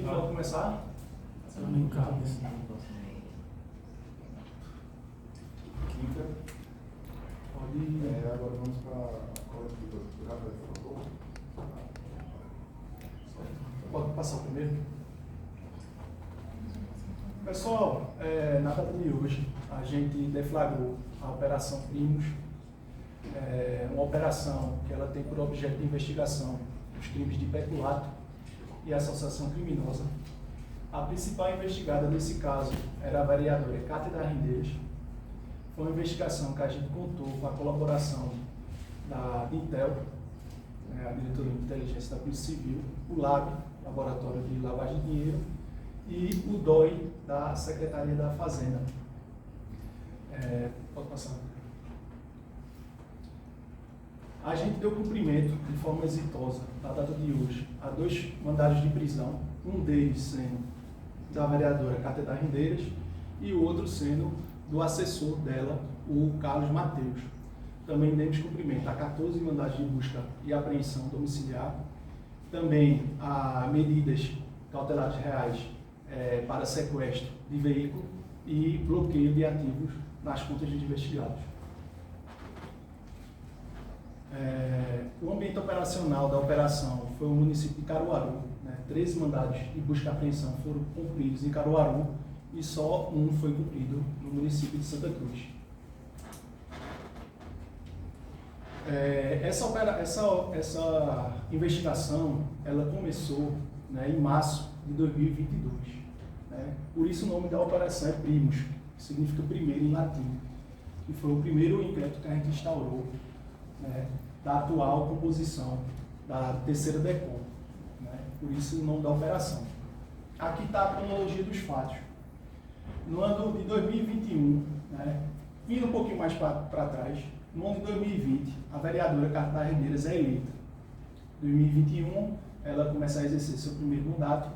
gente pode começar? Nem cabe. Quinta. Pode. Agora vamos para a coletiva do Rafael falou. Pode passar o primeiro? Pessoal, na data de hoje, a gente deflagrou a Operação Primos, uma operação que ela tem por objeto de investigação os crimes de peculato e associação criminosa. A principal investigada nesse caso era a vereadora Cátia das Rendeiras. Foi uma investigação que a gente contou com a colaboração da Intel, a Diretoria de Inteligência da Polícia Civil, o LAB, Laboratório de Lavagem de Dinheiro, e o DOI, da Secretaria da Fazenda. Pode passar. A gente deu cumprimento de forma exitosa, na data de hoje, a 2 mandados de prisão, um deles sendo da vereadora Cátia das Rendeiras e o outro sendo do assessor dela, o Carlos Mateus. Também demos cumprimento a 14 mandados de busca e apreensão domiciliar, também a medidas cautelares reais para sequestro de veículo e bloqueio de ativos nas contas dos investigados. O ambiente operacional da operação foi o município de Caruaru, 13 mandados de busca e apreensão foram cumpridos em Caruaru e só um foi cumprido no município de Santa Cruz. Essa investigação ela começou em março de 2022. Por isso o nome da operação é Primus, que significa primeiro em latim, que foi o primeiro inquérito que a gente instaurou da atual composição da terceira DECOM. Por isso o nome da operação. Aqui está a cronologia dos fatos. No ano de 2021, indo um pouquinho mais para trás, no ano de 2020, a vereadora Cátia das Rendeiras é eleita. Em 2021, ela começa a exercer seu primeiro mandato.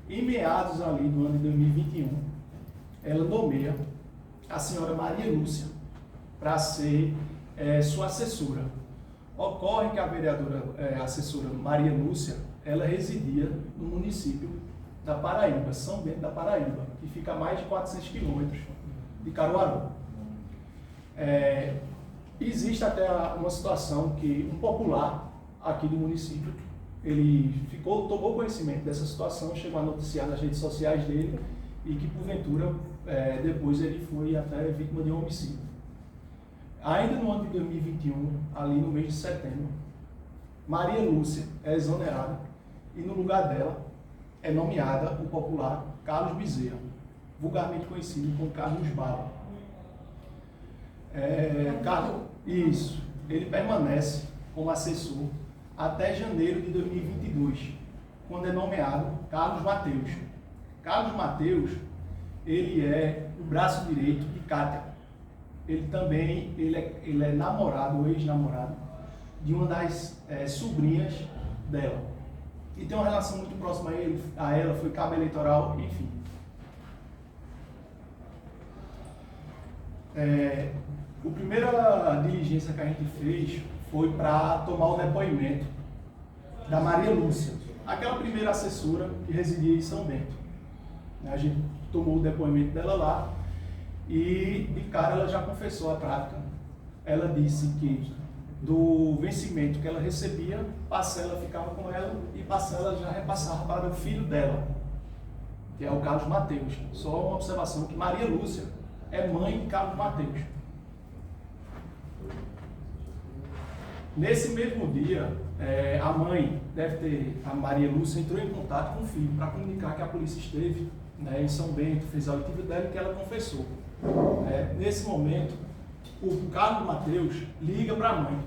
Em meados ali do ano de 2021, ela nomeia a senhora Maria Lúcia para ser sua assessora. Ocorre que a vereadora assessora Maria Lúcia, ela residia no município da Paraíba, São Bento da Paraíba, que fica a mais de 400 quilômetros de Caruaru. Existe até uma situação que um popular aqui do município, ele tomou conhecimento dessa situação, chegou a noticiar nas redes sociais dele e que porventura depois ele foi até vítima de um homicídio. Ainda no ano de 2021, ali no mês de setembro, Maria Lúcia é exonerada e no lugar dela é nomeada o popular Carlos Bezerra, vulgarmente conhecido como Carlos Bala. Isso, ele permanece como assessor até janeiro de 2022, quando é nomeado Carlos Mateus. Carlos Mateus, ele é o braço direito de Cátia. Ele também é namorado, ou ex-namorado, de uma das sobrinhas dela. E tem uma relação muito próxima a ela, foi cabo eleitoral, enfim. A primeira diligência que a gente fez foi para tomar o depoimento da Maria Lúcia, aquela primeira assessora que residia em São Bento. A gente tomou o depoimento dela lá e, de cara, ela já confessou a prática. Ela disse que do vencimento que ela recebia, parcela ficava com ela e parcela já repassava para o filho dela, que é o Carlos Mateus. Só uma observação que Maria Lúcia é mãe de Carlos Mateus. Nesse mesmo dia, a Maria Lúcia entrou em contato com o filho para comunicar que a polícia esteve em São Bento, fez a oitiva dela e que ela confessou. Nesse momento, o Carlos Mateus liga para a mãe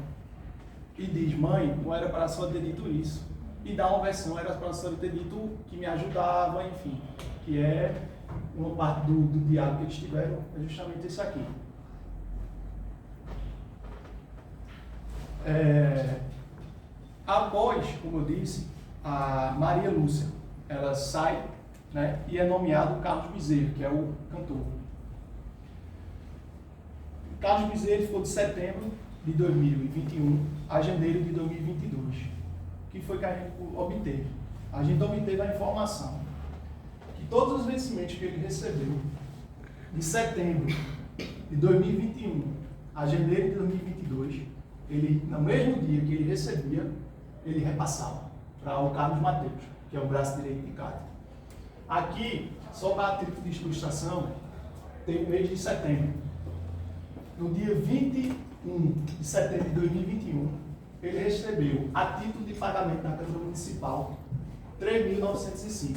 e diz: mãe, não era para a senhora ter dito isso. E dá uma versão, era para a senhora ter dito que me ajudava, enfim, que é uma parte do diálogo que eles tiveram, é justamente isso aqui. Após, como eu disse, a Maria Lúcia, ela sai e é nomeado Carlos Bezerra, que é o cantor. Carlos Bezerra ficou de setembro de 2021 a janeiro de 2022. O que foi que a gente obteve? a gente obteve a informação que todos os vencimentos que ele recebeu de setembro de 2021 a janeiro de 2022, ele, no mesmo dia que ele recebia, ele repassava para o Carlos Mateus, que é o braço direito de CAT. Aqui, só para título de ilustração, tem o mês de setembro. No dia 21 de setembro de 2021, ele recebeu, a título de pagamento na Câmara Municipal, 3.905.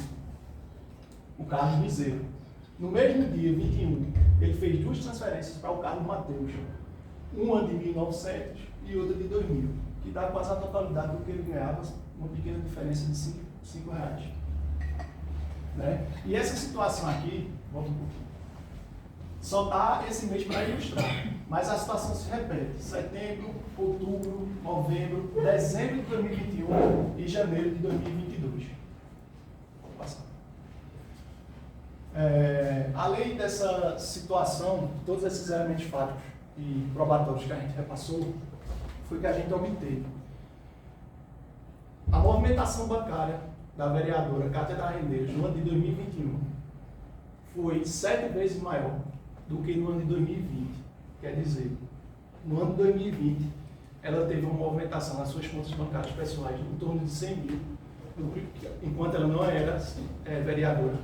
O Carlos Miseiro. No mesmo dia, 21, ele fez 2 transferências para o Carlos Mateus. Uma de 1.900 e outra de 2.000, que dá quase a totalidade do que ele ganhava, uma pequena diferença de R$ reais. Né? E essa situação aqui, volta um pouquinho, só dá esse mês para ilustrar, mas a situação se repete: setembro, outubro, novembro, dezembro de 2021 e janeiro de 2022. Vou passar. Além dessa situação, todos esses elementos fáticos e probatórios que a gente repassou, foi que a gente obteve a movimentação bancária da vereadora Cátia das Rendeiras no ano de 2021 foi 7 vezes maior do que no ano de 2020. Quer dizer, no ano de 2020, ela teve uma movimentação nas suas contas bancárias pessoais em torno de 100 mil, enquanto ela não era vereadora.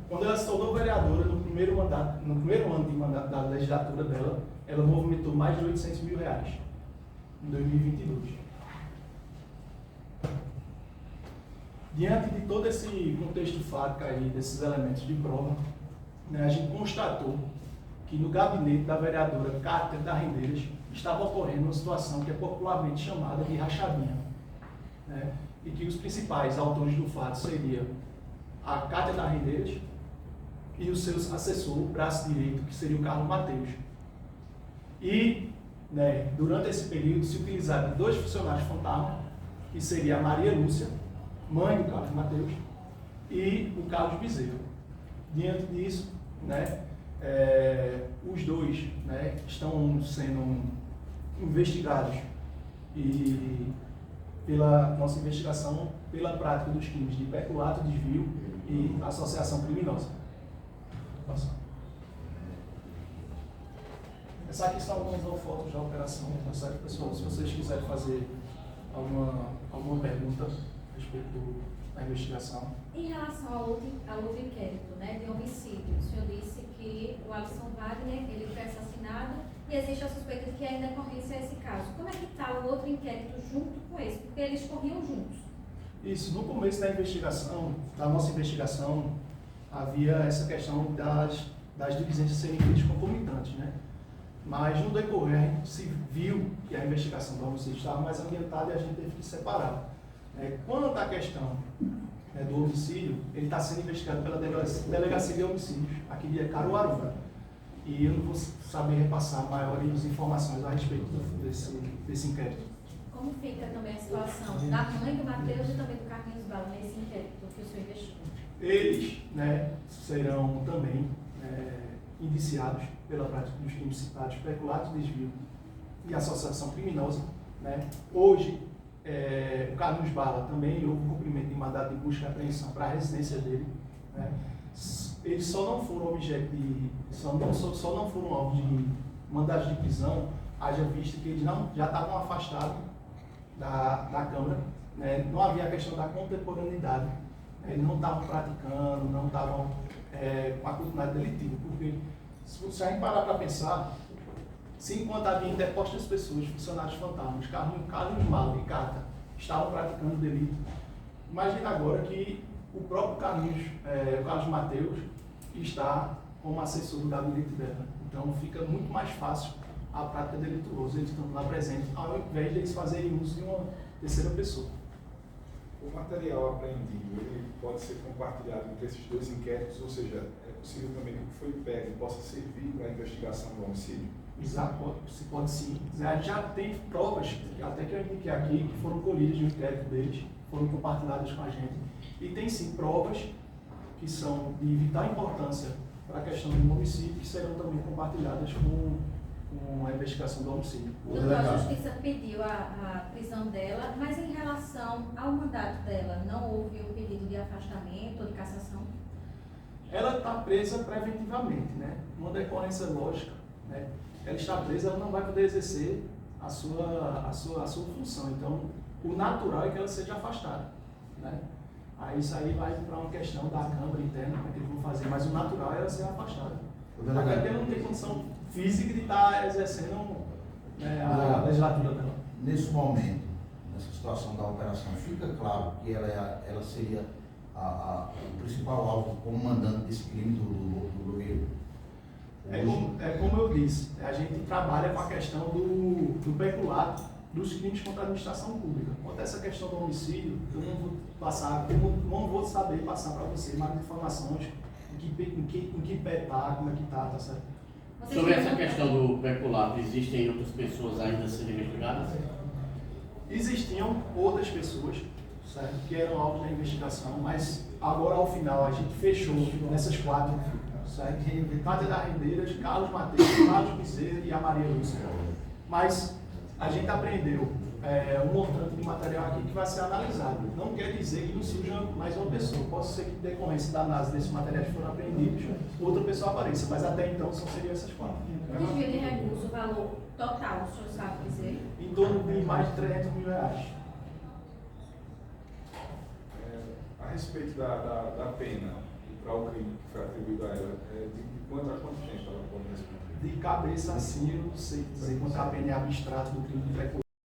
Quando ela se tornou vereadora, no primeiro ano de mandato da legislatura dela, ela movimentou mais de 800 mil reais em 2022. Diante de todo esse contexto fático aí, desses elementos de prova, né, a gente constatou que no gabinete da vereadora Cátia das Rendeiras estava ocorrendo uma situação que é popularmente chamada de rachadinha, né, e que os principais autores do fato seriam a Cátia das Rendeiras e o seu assessor, o braço direito, que seria o Carlos Mateus. E, né, durante esse período, se utilizaram de 2 funcionários fantasma, que seria a Maria Lúcia, mãe do Carlos Mateus, e o Carlos Bezerra. Diante disso, né, os dois, né, estão sendo investigados e pela nossa investigação pela prática dos crimes de peculato, desvio e associação criminosa. Essa aqui são algumas fotos da operação, tá certo, pessoal? Se vocês quiserem fazer alguma pergunta a respeito da investigação. Em relação ao outro inquérito, né, de homicídio, o senhor disse que o Alisson Wagner ele foi assassinado e existe a suspeita de que ainda corresse esse caso. Como é que está o outro inquérito junto com esse? Porque eles corriam juntos. Isso, no começo da investigação, da nossa investigação, havia essa questão das diligências serem feitas concomitantes, né? Mas no decorrer a gente se viu que a investigação do homicídio estava mais ambientada e a gente teve que separar. Quanto à questão do homicídio, ele está sendo investigado pela Delegacia de Homicídios, aqui de Caruaru. E eu não vou saber repassar maiores informações a respeito desse inquérito. Como fica também a situação da mãe do Mateus e também do Carlinhos Bala nesse inquérito que o senhor investigou? Eles, né, serão também indiciados pela prática dos crimes citados, peculato, desvio e associação criminosa. Né? Hoje, o Carlos Bala também houve cumprimento de mandado de busca e apreensão para a residência dele. Né? Eles só não foram objeto só não foram alvo de mandados de prisão, haja vista que eles já estavam afastados da Câmara, né? Não havia a questão da contemporaneidade, eles não estavam praticando, não estavam com a continuidade delitiva, porque se a gente parar para pensar, se enquanto havia interpostas pessoas, funcionários fantasmas, Carlos Malo e Cata, estavam praticando delito, imagina agora que o próprio o Carlos Mateus, está como assessor do gabinete dela. Então fica muito mais fácil a prática delituosa, eles estão lá presentes, ao invés de eles fazerem uso de uma terceira pessoa. O material apreendido, ele pode ser compartilhado entre esses 2 inquéritos, ou seja, é possível também que o que foi pego possa servir para a investigação do homicídio? Exato, pode sim. Já tem provas, até que eu indiquei aqui, que foram colhidas no inquérito deles, foram compartilhadas com a gente. E tem sim provas que são de vital importância para a questão do homicídio, que serão também compartilhadas com a investigação do homicídio. Doutor, a Justiça pediu a prisão dela, mas em relação ao mandato dela, não houve o pedido de afastamento ou de cassação? Ela está presa preventivamente, né? Uma decorrência lógica, né? Ela está presa, ela não vai poder exercer a sua função. Então, o natural é que ela seja afastada, né? Aí isso aí vai para uma questão da Câmara interna, como é que eles vão fazer, mas o natural é ela ser afastada. Até porque ela não tem condição física de estar exercendo, né, a legislatura dela. Nesse momento, nessa situação da operação, fica claro que ela seria o principal alvo como mandante desse crime do Rio. É como eu disse, a gente trabalha com a questão do peculato dos crimes contra a administração pública. Quanto a essa questão do homicídio, eu não vou saber passar para você mais informações em que pé está, como é que está, tá certo? Sobre essa questão do peculato, existem outras pessoas ainda a serem investigadas? Existiam outras pessoas, certo, que eram alvos da investigação, mas agora ao final a gente fechou nessas 4, certo? Cátia da Rendeiras, Carlos Mateus, Carlos Bezerra e a Maria Lúcia. Mas a gente apreendeu um montante de material aqui que vai ser analisado. Não quer dizer que não surja mais uma pessoa. Pode ser que, em decorrência da análise desses materiais que foram apreendidos, outra pessoa apareça, mas até então só seriam essas 4. Desvio de recurso, o valor total, o senhor sabe dizer? Em torno de mais de R$300 mil. A respeito da pena para o crime que foi atribuído a ela, de quanto a quanto tempo ela pode responder? De cabeça assim, eu não sei dizer quanto a pena é abstrato do crime de peculato.